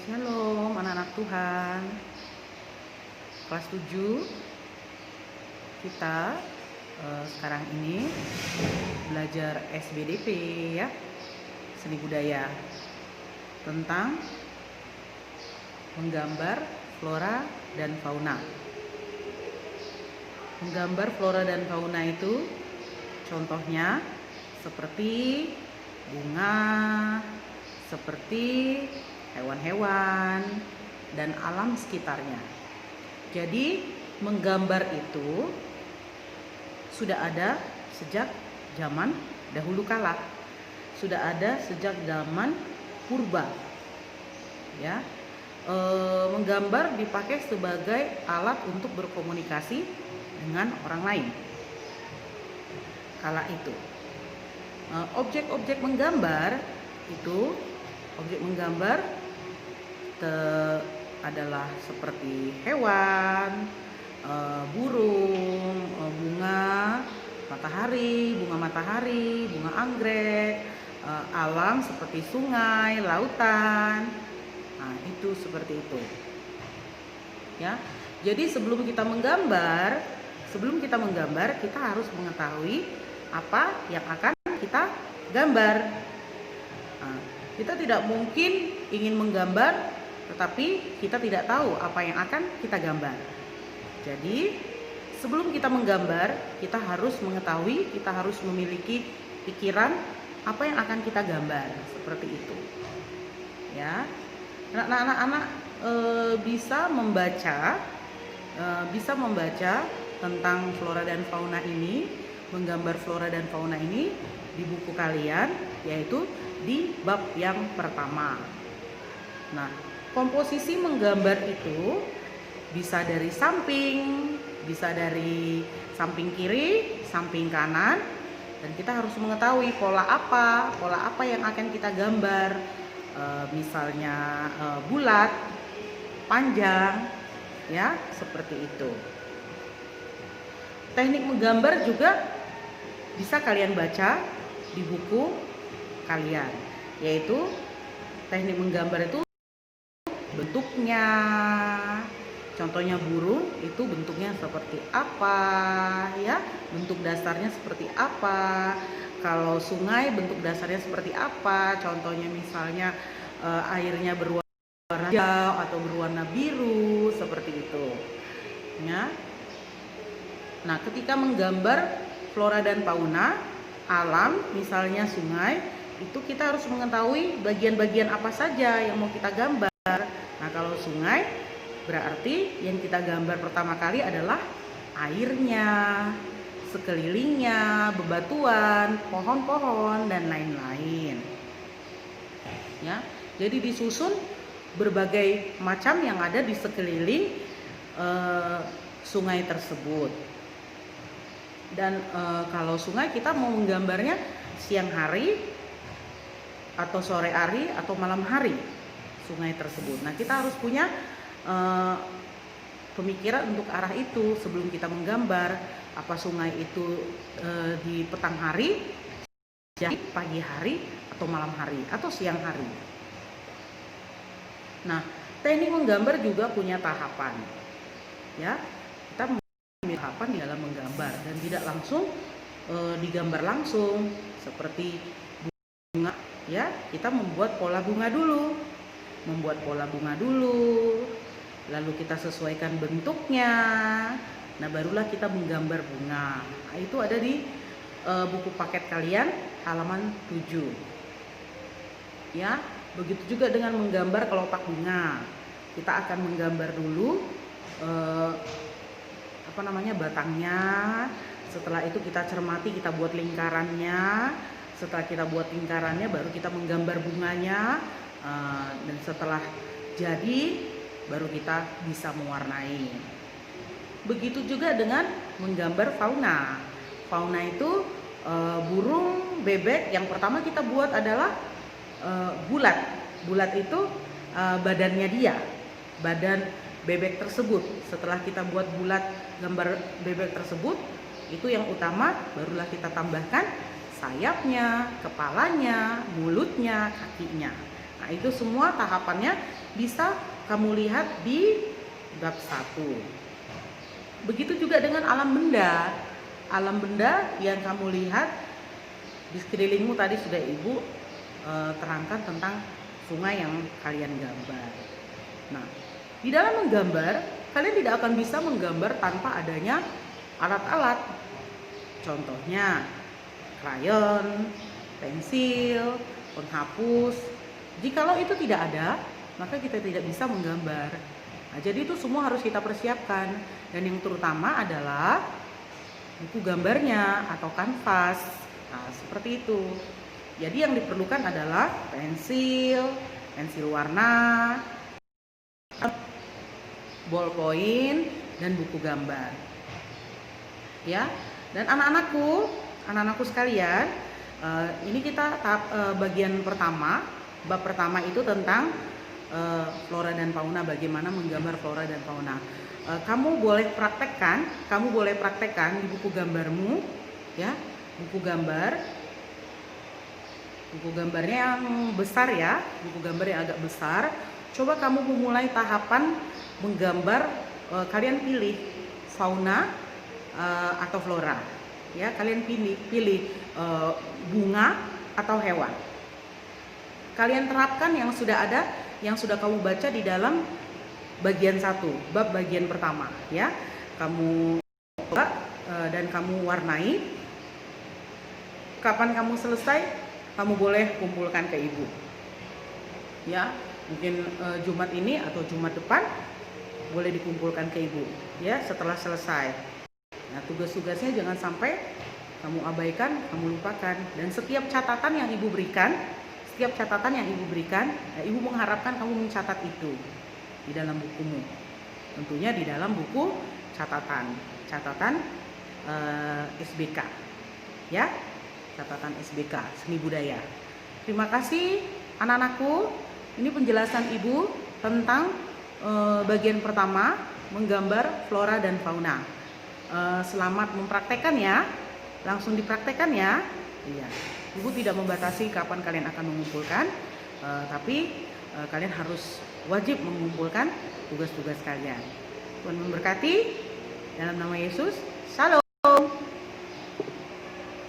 Shalom anak-anak Tuhan. Kelas 7 kita sekarang ini belajar SBDP ya, seni budaya, tentang menggambar flora dan fauna. Menggambar flora dan fauna itu contohnya seperti bunga, seperti hewan-hewan dan alam sekitarnya. Jadi menggambar itu sudah ada sejak zaman dahulu kala, sudah ada sejak zaman purba. Ya, menggambar dipakai sebagai alat untuk berkomunikasi dengan orang lain. Kala itu, objek-objek menggambar itu, objek menggambar adalah seperti hewan, burung, bunga matahari, bunga anggrek, alam seperti sungai, lautan. Nah, itu seperti itu. Ya. Jadi sebelum kita menggambar, kita harus mengetahui apa yang akan kita gambar. Nah, kita tidak mungkin ingin menggambar tetapi kita tidak tahu apa yang akan kita gambar. Jadi sebelum kita menggambar, kita harus mengetahui, kita harus memiliki pikiran apa yang akan kita gambar, seperti itu. Ya, anak-anak bisa membaca tentang flora dan fauna ini, menggambar flora dan fauna ini di buku kalian, yaitu di bab yang pertama. Nah, komposisi menggambar itu bisa dari samping, bisa dari samping kiri, samping kanan, dan kita harus mengetahui pola apa yang akan kita gambar. Misalnya bulat, panjang, ya, seperti itu. Teknik menggambar juga bisa kalian baca di buku kalian, yaitu teknik menggambar itu bentuknya. Contohnya burung itu bentuknya seperti apa, ya, bentuk dasarnya seperti apa. Kalau sungai bentuk dasarnya seperti apa, contohnya misalnya airnya berwarna hijau atau berwarna biru, seperti itu ya. Nah, ketika menggambar flora dan fauna alam, misalnya sungai, itu kita harus mengetahui bagian-bagian apa saja yang mau kita gambar. Nah, kalau sungai berarti yang kita gambar pertama kali adalah airnya, sekelilingnya, bebatuan, pohon-pohon, dan lain-lain. Ya, jadi disusun berbagai macam yang ada di sekeliling sungai tersebut. Dan kalau sungai kita mau menggambarnya siang hari atau sore hari atau malam hari sungai tersebut. Nah, kita harus punya pemikiran untuk arah itu sebelum kita menggambar. Apa sungai itu di petang hari, pagi hari, atau malam hari, atau siang hari. Nah, teknik menggambar juga punya tahapan. Ya, kita memiliki tahapan di dalam menggambar dan tidak langsung digambar langsung seperti bunga. Ya, kita membuat pola bunga dulu. Lalu kita sesuaikan bentuknya. Nah, barulah kita menggambar bunga. Nah, itu ada di buku paket kalian halaman 7. Ya, begitu juga dengan menggambar kelopak bunga. Kita akan menggambar dulu batangnya. Setelah itu kita cermati, kita buat lingkarannya. Setelah kita buat lingkarannya, baru kita menggambar bunganya. Dan setelah jadi, baru kita bisa mewarnai. Begitu juga dengan menggambar fauna. Fauna itu burung, bebek. Yang pertama kita buat adalah bulat. Bulat itu badannya dia, badan bebek tersebut. Setelah kita buat bulat gambar bebek tersebut, itu yang utama, barulah kita tambahkan sayapnya, kepalanya, mulutnya, kakinya. Nah, itu semua tahapannya bisa kamu lihat di bab 1. Begitu juga dengan alam benda. Alam benda yang kamu lihat di sekelilingmu tadi sudah Ibu terangkan tentang sungai yang kalian gambar. Nah, di dalam menggambar, kalian tidak akan bisa menggambar tanpa adanya alat-alat. Contohnya, krayon, pensil, penghapus. Jikalau itu tidak ada, maka kita tidak bisa menggambar. Nah, jadi itu semua harus kita persiapkan. Dan yang terutama adalah buku gambarnya atau kanvas. Nah, seperti itu. Jadi yang diperlukan adalah pensil warna, ballpoint, dan buku gambar. Ya, dan anak-anakku sekalian, ini kita tahap bagian pertama, bab pertama itu tentang flora dan fauna, bagaimana menggambar flora dan fauna. Kamu boleh praktekkan di buku gambarmu, ya, buku gambarnya yang besar ya, buku gambar yang agak besar. Coba kamu memulai tahapan menggambar, kalian pilih fauna atau flora, ya, kalian pilih bunga atau hewan. Kalian terapkan yang sudah ada, yang sudah kamu baca di dalam bagian 1, bab bagian pertama, ya. Kamu coba dan kamu warnai. Kapan kamu selesai, kamu boleh kumpulkan ke Ibu. Ya, mungkin Jumat ini atau Jumat depan boleh dikumpulkan ke Ibu, ya, setelah selesai. Nah, tugas-tugasnya jangan sampai kamu abaikan, kamu lupakan. Dan setiap catatan yang Ibu berikan, Ibu mengharapkan kamu mencatat itu di dalam bukumu. Tentunya di dalam buku catatan SBK, ya, catatan SBK Seni Budaya. Terima kasih anak-anakku. Ini penjelasan Ibu tentang bagian pertama, menggambar flora dan fauna. Selamat mempraktekkan ya, langsung dipraktekkan ya. Iya, Ibu tidak membatasi kapan kalian akan mengumpulkan, tapi kalian harus wajib mengumpulkan tugas-tugas kalian. Tuhan memberkati dalam nama Yesus.